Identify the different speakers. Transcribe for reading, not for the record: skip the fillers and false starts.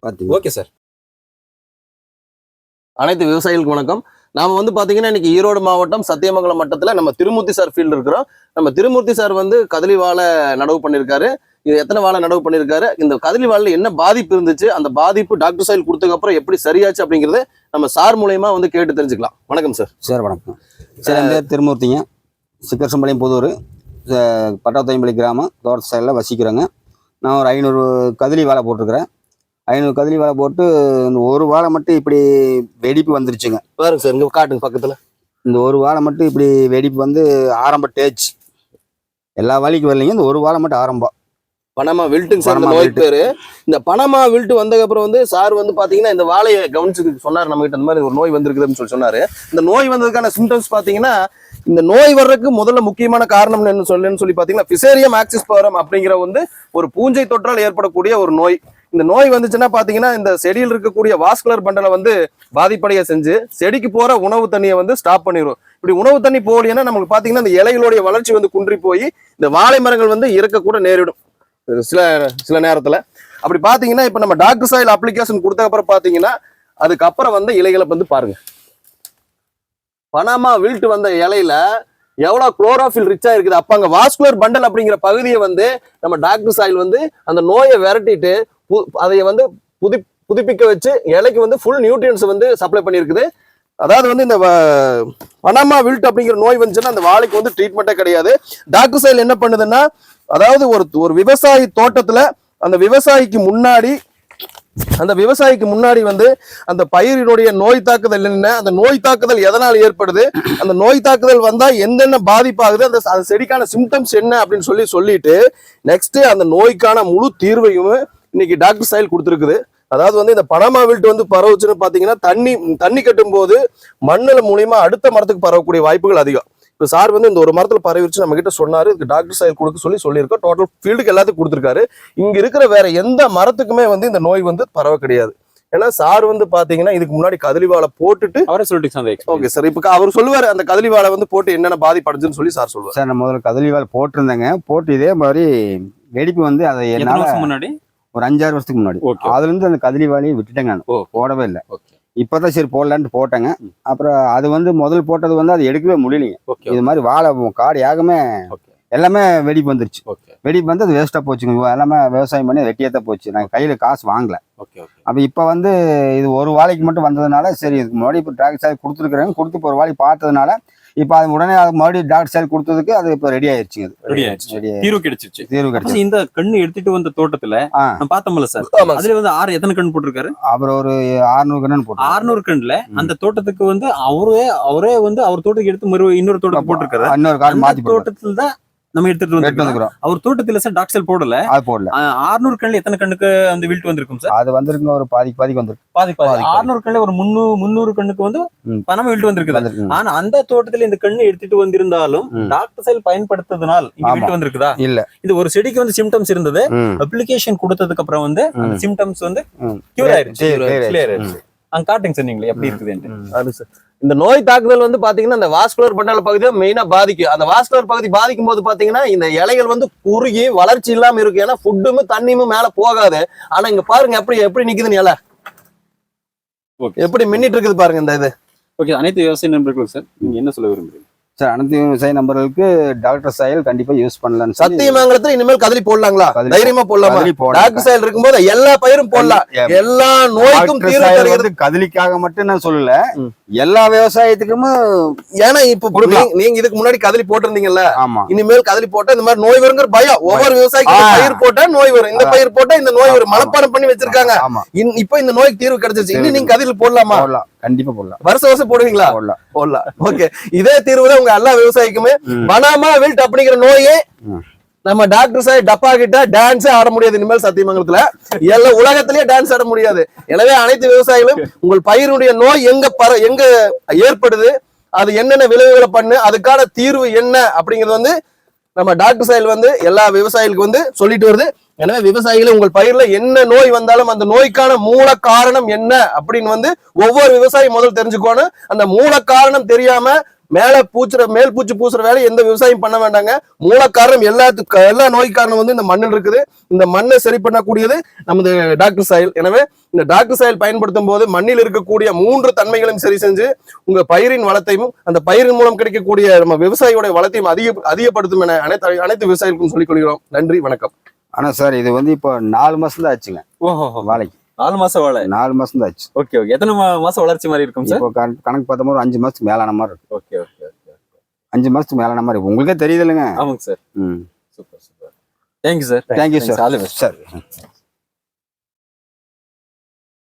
Speaker 1: Okay sir.
Speaker 2: அனைத்து விவசாயிகளுக்கு வணக்கம். நாம வந்து பாத்தீங்கன்னா இன்னைக்கு ஈரோடு மாவட்டம் சத்தியமங்கலம் மட்டத்துல நம்ம திருமூர்த்தி சார் ஃபீல்டு இருக்கிறோம். நம்ம திருமூர்த்தி சார் வந்து கதலி வாழை நடவு பண்ணியிருக்காரு. இது எத்தனை வாழை நடவு பண்ணியிருக்காரு, இந்த கதலி வாழையில என்ன பாதிப்பு இருந்துச்சு, அந்த பாதிப்பு டாக்டர் சாயில் கொடுத்ததுக்கு அப்புறம் எப்படி சரியாச்சு அப்படிங்கறத நம்ம சார் மூலயமா வந்து கேட்டு தெரிஞ்சுக்கலாம். வணக்கம் சார்.
Speaker 3: சார் வணக்கம் சார். என் பேர் திருமூர்த்திங்க. சிக்கரசம்பாளையம் புதூர், பட்டாத்தொயம்பள்ளி கிராமம், தோட்ட சைடில் வசிக்கிறேங்க. நான் ஒரு 500 கதலி வாழை போட்டிருக்கிறேன். 500 கதலி வாழை போட்டு இந்த ஒரு வாழை மட்டும் இப்படி வெடிப்பு வந்துருச்சுங்க.
Speaker 2: பாருங்க சார், இங்க காட்டுங்க பக்கத்துல.
Speaker 3: இந்த ஒரு வாழை மட்டும் இப்படி வெடிப்பு வந்து ஆரம்ப டேஜ், எல்லா வாழைக்கும் வரலைங்க. இந்த ஒரு வாழை மட்டும் ஆரம்பம்
Speaker 2: பனமா வில்ட்டுங்க சார் இந்த நோய் பேரு. இந்த பனமா வில்ட்டு வந்ததுக்கு அப்புறம் வந்து சார் வந்து பாத்தீங்கன்னா இந்த வாழையை கவனிச்சு சொன்னார் நம்ம கிட்ட, இந்த மாதிரி ஒரு நோய் வந்திருக்குதுன்னு சொல்லி சொன்னாரு. இந்த நோய் வந்ததுக்கான சிம்டம்ஸ் பாத்தீங்கன்னா, இந்த நோய் வர்றதுக்கு முதல்ல முக்கியமான காரணம் என்ன சொல்லி பாத்தீங்கன்னா ஃபிசேரியம் ஆக்சிஸ்போரம் அப்படிங்கிற வந்து ஒரு பூஞ்சை தொற்றால் ஏற்படக்கூடிய ஒரு நோய். இந்த நோய் வந்துச்சுன்னா பாத்தீங்கன்னா இந்த செடியில் இருக்கக்கூடிய வாஸ்குலர் பண்டலை வந்து பாதிப்படைய செஞ்சு செடிக்கு போற உணவு தண்ணியை வந்து ஸ்டாப் பண்ணிடும். இப்படி உணவு தண்ணி போகலைன்னா நமக்கு பாத்தீங்கன்னா இந்த இலைகளுடைய வளர்ச்சி வந்து குன்றி போய் இந்த வாழை மரங்கள் வந்து இறக்க கூட நேரிடும் சில நேரத்துல. அப்படி பாத்தீங்கன்னா இப்ப நம்ம டாக்டர் சாயில் அப்ளிகேஷன் கொடுத்த அப்புறம் பாத்தீங்கன்னா அதுக்கப்புறம் வந்து இலைகளை வந்து பாருங்க, பனாமா வில்ட் வந்த இலையில எவ்வளவு குளோரோஃபில் ரிச்சா இருக்குது. அப்ப அங்க வாஸ்குலர் பண்டல் அப்படிங்கிற பகுதியை வந்து நம்ம டாக்டர் சாயில் வந்து அந்த நோயை விரட்டிட்டு அதை வந்து புதுப்பிக்க வச்சு இலைக்கு வந்து ஃபுல் நியூட்ரியன்ஸ் வந்து சப்ளை பண்ணியிருக்குது. அதாவது வந்து இந்த பனாமா வில்ட் அப்படிங்கிற நோய் வந்துச்சுன்னா அந்த வாழைக்கு வந்து ட்ரீட்மெண்ட்டே கிடையாது. டாக்டர் சாயில் என்ன பண்ணுதுன்னா, அதாவது ஒரு விவசாயி தோட்டத்துல அந்த விவசாயிக்கு முன்னாடி வந்து அந்த பயிரினுடைய நோய் தாக்குதல் என்ன, அந்த நோய் தாக்குதல் எதனால் ஏற்படுது, அந்த நோய் தாக்குதல் வந்தா என்னென்ன பாதிப்பாகுது, அந்த செடிக்கான சிம்டம்ஸ் என்ன அப்படின்னு சொல்லிட்டு நெக்ஸ்ட் அந்த நோய்க்கான முழு தீர்வையும் இன்னைக்கு டாக்டர் சாயில் கொடுத்துருக்குது. அதாவது வந்து இந்த பனமா வில்ட் வந்து பரவுச்சுன்னு பாத்தீங்கன்னா தண்ணி கட்டும் போது மண்ணுல மூலியமா அடுத்த மரத்துக்கு பரவக்கூடிய வாய்ப்புகள் அதிகம். இப்போ சார் வந்து இந்த ஒரு மரத்துல பரவிச்சு நம்ம கிட்ட சொன்னாரு, இதுக்கு டாக்டர் சாயில் கொடுக்க சொல்லியிருக்கோம். டோட்டல் ஃபீல்டுக்கு எல்லாத்துக்கும் கொடுத்துருக்காரு. இங்க இருக்கிற வேற எந்த மரத்துக்குமே வந்து இந்த நோய் வந்து பரவ கிடையாது. ஏன்னா சார் வந்து பாத்தீங்கன்னா இதுக்கு முன்னாடி கதலி வாழை போட்டுட்டு அவரே சொல்லிட்டு ஓகே சார், இப்ப அவர் சொல்லுவாரு அந்த கதலி வாழை வந்து போட்டு என்னென்ன பாதிப்படைஞ்சுன்னு சொல்லி சார் சொல்லுவார்.
Speaker 3: சார் நான் முதல்ல கதலி வாழை போட்டிருந்தேங்க. போட்டு இதே மாதிரி வெடிப்பு வந்து அதை என்னால முன்னாடி ஒரு 5-6 வருஷத்துக்கு முன்னாடி அதுல இருந்து அந்த கதலி வாழையை விட்டுட்டேங்க. நான் போடவே இல்லை. இப்பதான் சரி போடலான்ட்டு போட்டேங்க. அப்புறம் அது வந்து முதல் போட்டது வந்து அது எடுக்கவே முடியலைங்க. இது மாதிரி வாழை காடு ஏகமே எல்லாமே வெடிப்பு வந்துருச்சு. வெடிப்பு வந்து அது வேஸ்டா போச்சுங்க. எல்லாமே விவசாயம் பண்ணி வெட்டியத்தான் போச்சு. நாங்கள் கையில காசு வாங்கல. அப்ப இப்ப வந்து இது ஒரு வாழைக்கு மட்டும் வந்ததுனால சரி, இதுக்கு முன்னாடி இப்போ டாக்டர் சாயில் கொடுத்துருக்குறாங்க. கொடுத்து இப்போ ஒரு வாழை பார்த்ததுனால இப்ப அது உடனே அது மறுபடியும் டாக்டர் சாயில் கொடுத்ததுக்கு அது இப்ப ரெடி ஆயிடுச்சுங்க.
Speaker 1: தீர்வு கிடைச்சிருச்சு. இந்த கண்ணு எடுத்துட்டு வந்த தோட்டத்துல பார்த்தோம்ல சார், அதுல வந்து எத்தனை கண் போட்டிருக்காரு?
Speaker 3: அவர் ஒரு 600 கண்ணு போட்டு
Speaker 1: 600 கண்ணுல அந்த தோட்டத்துக்கு வந்து அவரே வந்து அவர் தோட்டத்துக்கு எடுத்து இன்னொரு தோட்டத்துக்கு போட்டிருக்காரு.
Speaker 3: இன்னொரு காடு மாத்தி
Speaker 1: தோட்டத்துல தான் நம்ம எடுத்துட்டு வந்துக்கிறோம். அவர் தோட்டத்துல சார் டாக்டர் சாயில் போடல. 600 கண்ணுல எத்தனை கண்ணுக்கு அந்த வில்ட் வந்திருக்கும் சார்?
Speaker 3: அது வந்திருக்குங்க ஒரு பாதிக்கு வந்திருக்கு.
Speaker 1: பாதி 600 கண்ணுல ஒரு 300 கண்ணுக்கு வந்து பனமா வில்ட் வந்திருக்குது. ஆனா அந்த தோட்டத்துல இந்த கண்ணு எடுத்துட்டு வந்திருந்தாலும் டாக்டர் சாயில் பயன்படுத்துறதுனால இங்க வில்ட் வந்திருக்குதா?
Speaker 3: இல்ல.
Speaker 1: இது ஒரு செடிக்கு வந்து சிம்டம்ஸ் இருந்தது. அப்ளிகேஷன் கொடுத்ததுக்கு அப்புறம் வந்து அந்த சிம்டம்ஸ் வந்து கியூர் ஆயிருச்சு, கிளியர் ஆயிருச்சு. அங்க காட்டுங்க சார் நீங்களே எப்படி இருக்குதுன்னு.
Speaker 2: அது சார், இந்த நோய் தாக்குதல் வந்து பாத்தீங்கன்னா இந்த வாஸ்குலர் பண்டல பகுதியை மெயினா பாதிக்கும். அந்த வாஸ்குலர் பகுதி பாதிக்கும் போது பாத்தீங்கன்னா இந்த இலைகள் வந்து குறுகி வளர்ச்சி இல்லாம இருக்கு. ஏன்னா ஃபுட்டுமே தண்ணியும் மேல போகாது. ஆனா இங்க பாருங்க எப்படி நிக்குதுன்னு இலை எப்படி மின்னிட்டு இருக்குது பாருங்க இந்த இது.
Speaker 1: ஓகே, அனைத்து விவசாய நண்பர்களும் சார் நீங்க என்ன சொல்ல விரும்புறீங்க?
Speaker 3: சார் அனைத்து விவசாய நம்பர்களுக்கு டாக்டர் சாயில் கண்டிப்பா யூஸ் பண்ணலாம்.
Speaker 2: சத்தியமங்கலத்துல இனிமேல் கதலி போடலாங்களா? தைரியமா போடலாமா? டாக்டர் சாயில் இருக்கும்போது எல்லா பயிரும் போடலாம். எல்லா நோய்க்கும் தீர்வு தருகிறது.
Speaker 3: கதலிக்காக மட்டும் நான் சொல்லல, எல்லா விவசாயத்துக்கும்.
Speaker 2: ஏன்னா இப்ப நீங்க இதுக்கு முன்னாடி கதலி போட்டிருந்தீங்கல்ல,
Speaker 3: ஆமா,
Speaker 2: இனிமேல் கதலி போட்டா இந்த மாதிரி நோய் வருங்கிற பயம் ஒவ்வொரு விவசாயிக்கும். பயிர் போட்டா நோய் வரும், இந்த பயிர் போட்டா இந்த நோய் வரும், மனப்பாடம் பண்ணி வச்சிருக்காங்க. இப்ப இந்த நோய்க்கு தீர்வு கிடைச்சிருச்சு. இன்னும் நீங்க கதலி போடலாமா?
Speaker 3: கண்டிப்பா போடலாம்.
Speaker 2: வருஷம் போடுவீங்களா? போடலாம். ஓகே, இதே தீர்வு தான் உங்க எல்லா விவசாயிக்குமே. பனாமா வில்ட் அப்படிங்கிற நோயே நம்ம டாக்டர் சாயில் டப்பா கிட்ட டான்ஸே ஆட முடியாது இனிமேல் சத்தியமங்கலத்துல. எல்லா உலகத்திலேயே டான்ஸ் ஆட முடியாது. எனவே அனைத்து விவசாயிகளும் உங்கள் பயிருடைய நோய் எங்க ஏற்படுது, அது என்னென்ன விளைவுகளை பண்ணு, அதுக்கான தீர்வு என்ன அப்படிங்கிறது வந்து நம்ம டாக்டர் சாயில் வந்து எல்லா விவசாயிகளுக்கு வந்து சொல்லிட்டு வருது. எனவே விவசாயிகளை உங்கள் பயிர்ல என்ன நோய் வந்தாலும் அந்த நோய்க்கான மூல காரணம் என்ன அப்படின்னு வந்து ஒவ்வொரு விவசாயி முதல் தெரிஞ்சுக்கணும். அந்த மூல காரணம் தெரியாம மேல் பூச்சி பூசுற வேலை எந்த விவசாயம் பண்ண வேண்டாங்க. மூல காரணம் எல்லா நோய் காரணம் வந்து இந்த மண்ணில் இருக்குது. இந்த மண்ணை சரி பண்ணக்கூடியது நமது டாக்டர் சாயில். எனவே இந்த டாக்டர் சாயில் பயன்படுத்தும் போது மண்ணில் இருக்கக்கூடிய 3 தன்மைகளையும் சரி செஞ்சு உங்க பயிரின் வளத்தையும் அந்த பயிரின் மூலம் கிடைக்கக்கூடிய நம்ம விவசாயியோட வளத்தையும் அதிகப்படுத்தும் என அனைத்து விவசாயிகளுக்கும் சொல்லிக் கொள்கிறோம். நன்றி, வணக்கம்.
Speaker 3: ஆனா சார் இது வந்து இப்போ 4 மாசம் தான் ஆச்சுங்க வாழைக்கு.
Speaker 1: 4 மாசம் வாழை.
Speaker 3: 4 மாசம் தான் ஆச்சு.
Speaker 1: Okay okay. எத்தனை மாசம் வளர்ச்சி மாதிரி இருக்கும் சார்?
Speaker 3: இப்போ கணக்கு பார்த்தோம் 5 மாசத்துக்கு மேலான மாதிரி இருக்கு.
Speaker 1: Okay okay okay.
Speaker 3: 5 மாசத்துக்கு மேலான மாதிரி உங்களுக்கே தெரியுது இல்லைங்க?
Speaker 1: ஆமாங்க சார்.
Speaker 3: ம்,
Speaker 1: super super. Thank you sir.
Speaker 3: Thank you sir.
Speaker 1: All the best
Speaker 3: sir.